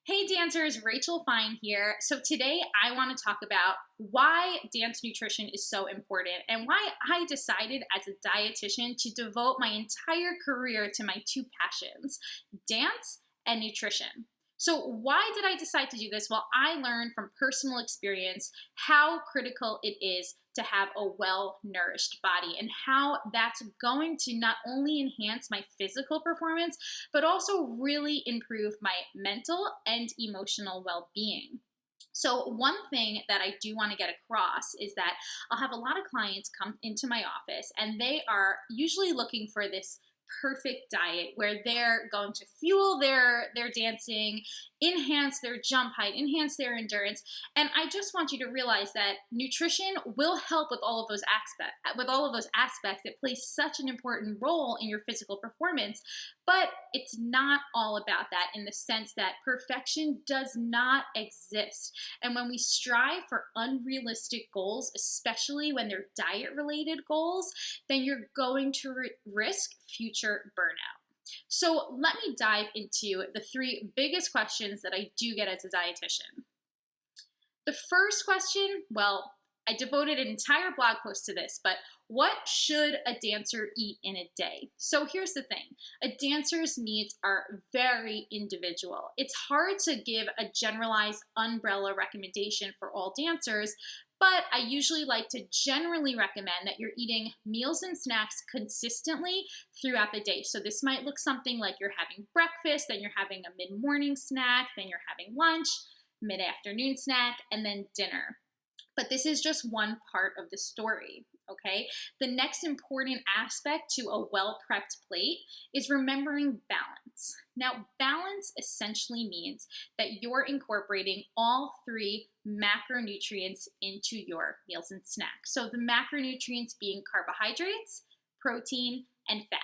Hey dancers, Rachel Fine here. So today I want to talk about why dance nutrition is so important and why I decided as a dietitian to devote my entire career to my two passions, dance and nutrition. So why did I decide to do this? Well, I learned from personal experience how critical it is to have a well-nourished body and how that's going to not only enhance my physical performance, but also really improve my mental and emotional well-being. So one thing that I do want to get across is that I'll have a lot of clients come into my office and they are usually looking for this perfect diet where they're going to fuel their dancing, enhance their jump height, enhance their endurance. And I just want you to realize that nutrition will help with all of those aspects. It plays such an important role in your physical performance, but it's not all about that in the sense that perfection does not exist. And when we strive for unrealistic goals, especially when they're diet related goals, then you're going to risk future burnout. So let me dive into the three biggest questions that I do get as a dietitian. The first question, well, I devoted an entire blog post to this, but what should a dancer eat in a day? So here's the thing. A dancer's needs are very individual. It's hard to give a generalized umbrella recommendation for all dancers, but I usually like to generally recommend that you're eating meals and snacks consistently throughout the day. So this might look something like you're having breakfast, then you're having a mid-morning snack, then you're having lunch, mid-afternoon snack, and then dinner. But this is just one part of the story, okay? The next important aspect to a well-prepped plate is remembering balance. Now, balance essentially means that you're incorporating all three macronutrients into your meals and snacks. So the macronutrients being carbohydrates, protein, and fat.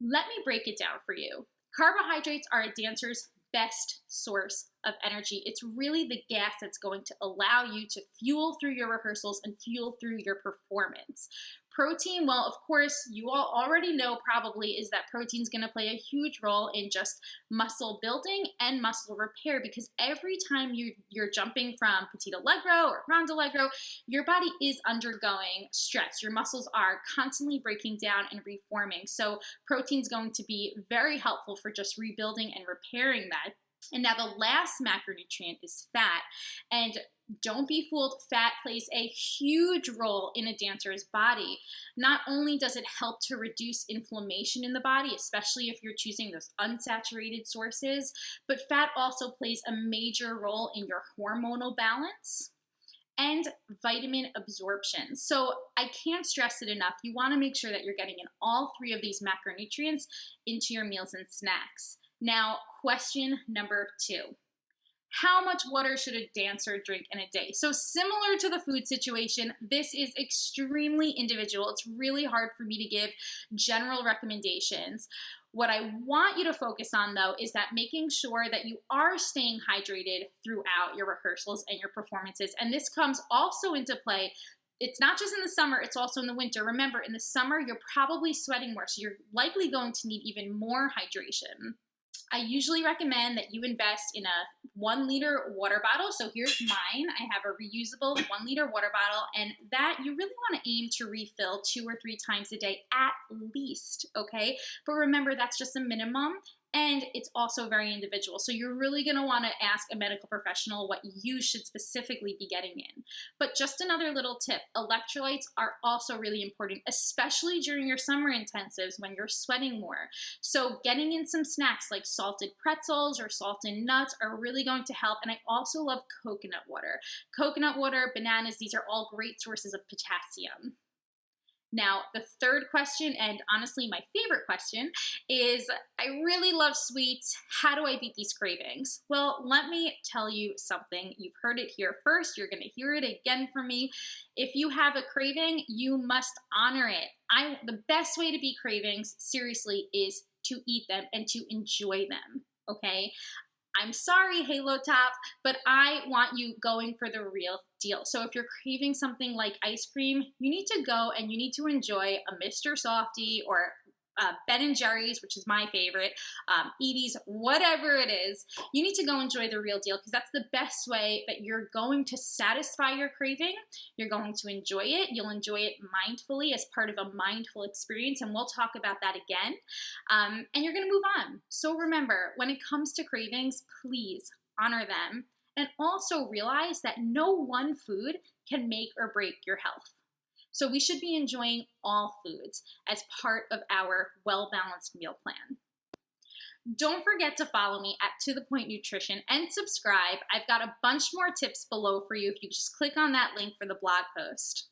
Let me break it down for you. Carbohydrates are a dancer's best source of energy. It's really the gas that's going to allow you to fuel through your rehearsals and fuel through your performance. Protein, well, of course, you all already know probably is that protein is going to play a huge role in just muscle building and muscle repair because every time you're jumping from petit allegro or grand allegro, your body is undergoing stress. Your muscles are constantly breaking down and reforming. So protein is going to be very helpful for just rebuilding and repairing that. And now the last macronutrient is fat. And don't be fooled, fat plays a huge role in a dancer's body. Not only does it help to reduce inflammation in the body, especially if you're choosing those unsaturated sources, but fat also plays a major role in your hormonal balance and vitamin absorption. So I can't stress it enough. You want to make sure that you're getting in all three of these macronutrients into your meals and snacks. Now, question number 2. How much water should a dancer drink in a day? So similar to the food situation, this is extremely individual. It's really hard for me to give general recommendations. What I want you to focus on, though, is that making sure that you are staying hydrated throughout your rehearsals and your performances. And this comes also into play. It's not just in the summer, it's also in the winter. Remember, in the summer, you're probably sweating more, so you're likely going to need even more hydration. I usually recommend that you invest in a 1 liter water bottle. So here's mine. I have a reusable 1 liter water bottle, and that you really want to aim to refill 2 or 3 times a day at least, okay? But remember, that's just a minimum. And it's also very individual. So you're really going to want to ask a medical professional what you should specifically be getting in. But just another little tip, electrolytes are also really important, especially during your summer intensives when you're sweating more. So getting in some snacks like salted pretzels or salted nuts are really going to help. And I also love coconut water. Coconut water, bananas, these are all great sources of potassium. Now, the third question, and honestly my favorite question, is I really love sweets. How do I beat these cravings? Well, let me tell you something. You've heard it here first. You're going to hear it again from me. If you have a craving, you must honor it. The best way to beat cravings, seriously, is to eat them and to enjoy them, okay? I'm sorry, Halo Top, but I want you going for the real deal. So if you're craving something like ice cream, you need to go and you need to enjoy a Mr. Softy or Ben & Jerry's, which is my favorite, Edie's, whatever it is, you need to go enjoy the real deal, because that's the best way that you're going to satisfy your craving. You're going to enjoy it. You'll enjoy it mindfully as part of a mindful experience, and we'll talk about that again. And you're going to move on. So remember, when it comes to cravings, please honor them, and also realize that no one food can make or break your health. So we should be enjoying all foods as part of our well-balanced meal plan. Don't forget to follow me at To The Point Nutrition and subscribe. I've got a bunch more tips below for you if you just click on that link for the blog post.